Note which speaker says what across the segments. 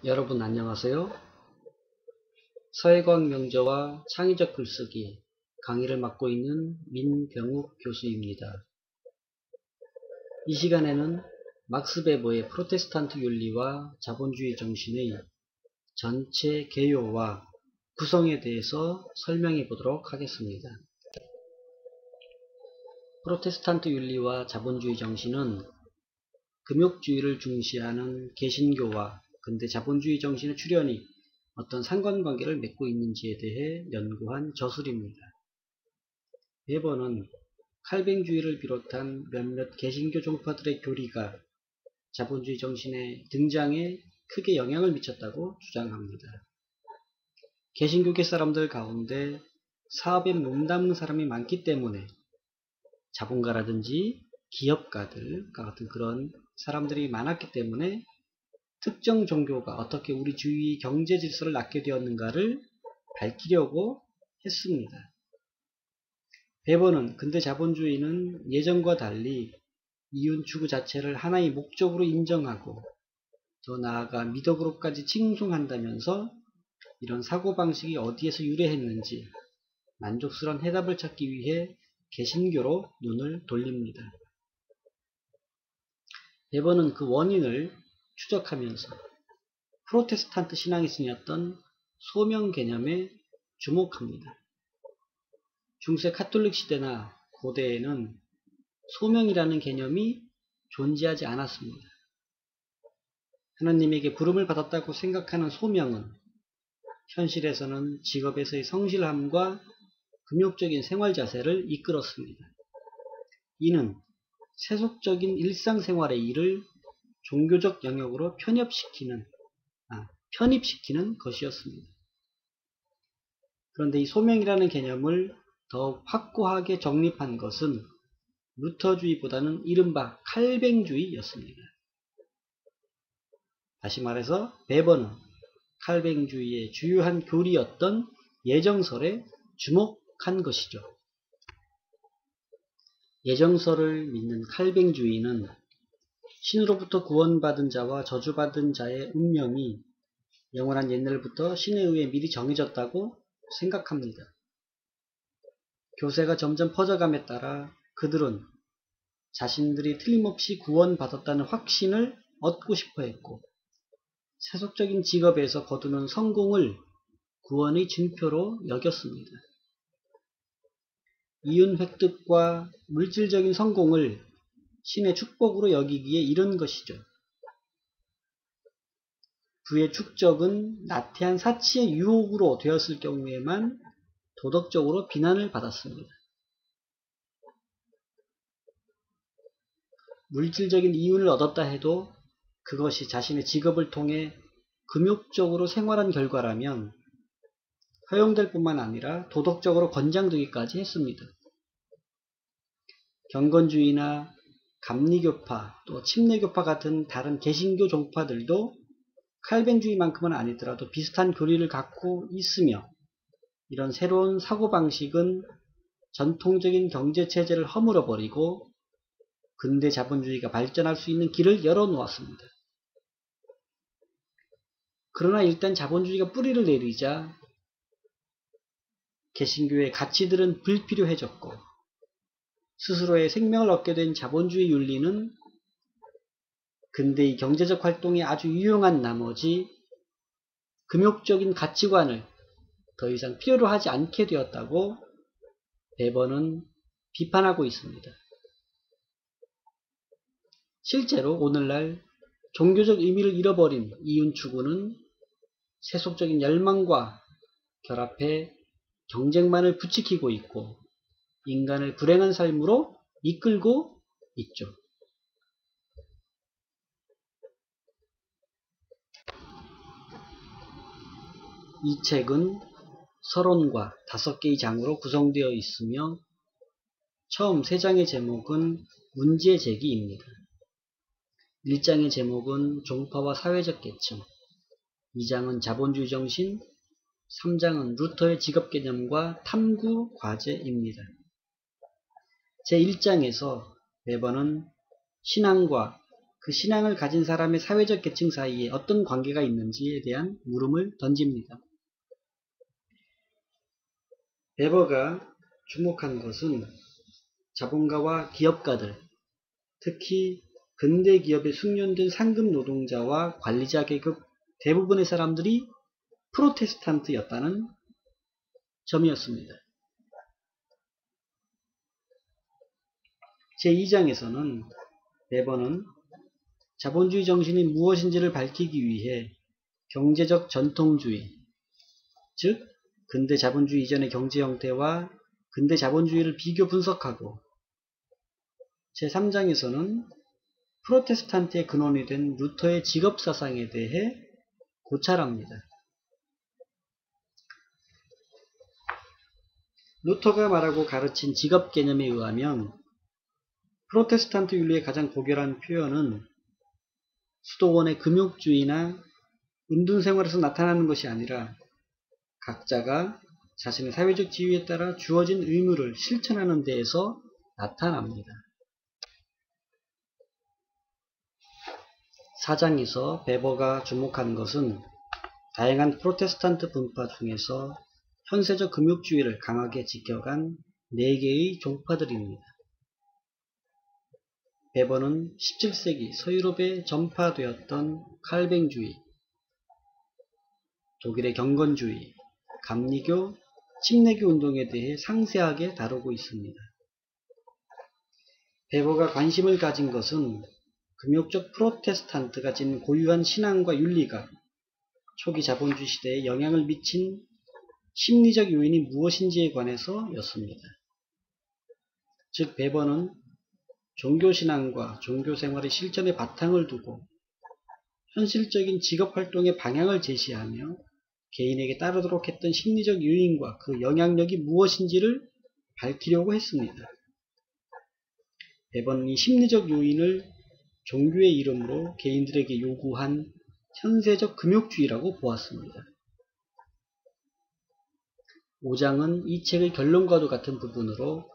Speaker 1: 여러분 안녕하세요. 사회과학 명제와 창의적 글쓰기 강의를 맡고 있는 민병욱 교수입니다. 이 시간에는 막스 베버의 프로테스탄트 윤리와 자본주의 정신의 전체 개요와 구성에 대해서 설명해 보도록 하겠습니다. 프로테스탄트 윤리와 자본주의 정신은 금욕주의를 중시하는 개신교와 근대 자본주의 정신의 출현이 어떤 상관관계를 맺고 있는지에 대해 연구한 저술입니다. 베버는 칼뱅주의를 비롯한 몇몇 개신교 종파들의 교리가 자본주의 정신의 등장에 크게 영향을 미쳤다고 주장합니다. 개신교계 사람들 가운데 사업에 몸담는 사람이 많기 때문에 자본가라든지 기업가들 같은 그런 사람들이 많았기 때문에 특정 종교가 어떻게 우리 주위 경제 질서를 낳게 되었는가를 밝히려고 했습니다. 베버는 근대 자본주의는 예전과 달리 이윤 추구 자체를 하나의 목적으로 인정하고 더 나아가 미덕으로까지 칭송한다면서 이런 사고방식이 어디에서 유래했는지 만족스러운 해답을 찾기 위해 개신교로 눈을 돌립니다. 베버는 그 원인을 추적하면서 프로테스탄트 신앙이 쓰였던 소명 개념에 주목합니다. 중세 카톨릭 시대나 고대에는 소명이라는 개념이 존재하지 않았습니다. 하나님에게 부름을 받았다고 생각하는 소명은 현실에서는 직업에서의 성실함과 금욕적인 생활 자세를 이끌었습니다. 이는 세속적인 일상생활의 일을 종교적 영역으로 편입시키는 것이었습니다. 그런데 이 소명이라는 개념을 더욱 확고하게 정립한 것은 루터주의보다는 이른바 칼뱅주의였습니다. 다시 말해서 베버는 칼뱅주의의 주요한 교리였던 예정설에 주목한 것이죠. 예정설을 믿는 칼뱅주의는 신으로부터 구원받은 자와 저주받은 자의 운명이 영원한 옛날부터 신에 의해 미리 정해졌다고 생각합니다. 교세가 점점 퍼져감에 따라 그들은 자신들이 틀림없이 구원받았다는 확신을 얻고 싶어 했고 세속적인 직업에서 거두는 성공을 구원의 증표로 여겼습니다. 이윤 획득과 물질적인 성공을 신의 축복으로 여기기에 이른 것이죠. 그의 축적은 나태한 사치의 유혹으로 되었을 경우에만 도덕적으로 비난을 받았습니다. 물질적인 이윤을 얻었다 해도 그것이 자신의 직업을 통해 금욕적으로 생활한 결과라면 허용될 뿐만 아니라 도덕적으로 권장되기까지 했습니다. 경건주의나 감리교파 또 침례교파 같은 다른 개신교 종파들도 칼뱅주의만큼은 아니더라도 비슷한 교리를 갖고 있으며 이런 새로운 사고방식은 전통적인 경제체제를 허물어버리고 근대 자본주의가 발전할 수 있는 길을 열어놓았습니다. 그러나 일단 자본주의가 뿌리를 내리자 개신교의 가치들은 불필요해졌고 스스로의 생명을 얻게 된 자본주의 윤리는 근대의 경제적 활동에 아주 유용한 나머지 금욕적인 가치관을 더 이상 필요로 하지 않게 되었다고 베버는 비판하고 있습니다. 실제로 오늘날 종교적 의미를 잃어버린 이윤 추구는 세속적인 열망과 결합해 경쟁만을 부추기고 있고 인간을 불행한 삶으로 이끌고 있죠. 이 책은 서론과 5개의 장으로 구성되어 있으며 처음 3장의 제목은 문제 제기입니다. 1장의 제목은 종파와 사회적 계층, 2장은 자본주의 정신, 3장은 루터의 직업 개념과 탐구 과제입니다. 제1장에서 베버는 신앙과 그 신앙을 가진 사람의 사회적 계층 사이에 어떤 관계가 있는지에 대한 물음을 던집니다. 베버가 주목한 것은 자본가와 기업가들, 특히 근대 기업에 숙련된 상급 노동자와 관리자 계급 대부분의 사람들이 프로테스탄트였다는 점이었습니다. 제2장에서는 베버는 자본주의 정신이 무엇인지를 밝히기 위해 경제적 전통주의, 즉 근대 자본주의 이전의 경제 형태와 근대 자본주의를 비교 분석하고, 제3장에서는 프로테스탄트의 근원이 된 루터의 직업사상에 대해 고찰합니다. 루터가 말하고 가르친 직업 개념에 의하면 프로테스탄트 윤리의 가장 고결한 표현은 수도원의 금욕주의나 은둔생활에서 나타나는 것이 아니라 각자가 자신의 사회적 지위에 따라 주어진 의무를 실천하는 데에서 나타납니다. 4장에서 베버가 주목한 것은 다양한 프로테스탄트 분파 중에서 현세적 금욕주의를 강하게 지켜간 4개의 종파들입니다. 베버는 17세기 서유럽에 전파되었던 칼뱅주의, 독일의 경건주의, 감리교, 침례교 운동에 대해 상세하게 다루고 있습니다. 베버가 관심을 가진 것은 금욕적 프로테스탄트가 지닌 고유한 신앙과 윤리가 초기 자본주의 시대에 영향을 미친 심리적 요인이 무엇인지에 관해서였습니다. 즉 베버는 종교신앙과 종교생활의 실천에 바탕을 두고 현실적인 직업활동의 방향을 제시하며 개인에게 따르도록 했던 심리적 요인과 그 영향력이 무엇인지를 밝히려고 했습니다. 베버는 이 심리적 요인을 종교의 이름으로 개인들에게 요구한 현세적 금욕주의라고 보았습니다. 5장은 이 책의 결론과도 같은 부분으로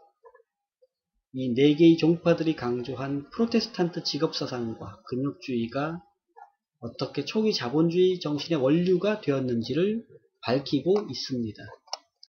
Speaker 1: 이 4개의 종파들이 강조한 프로테스탄트 직업사상과 금욕주의가 어떻게 초기 자본주의 정신의 원류가 되었는지를 밝히고 있습니다.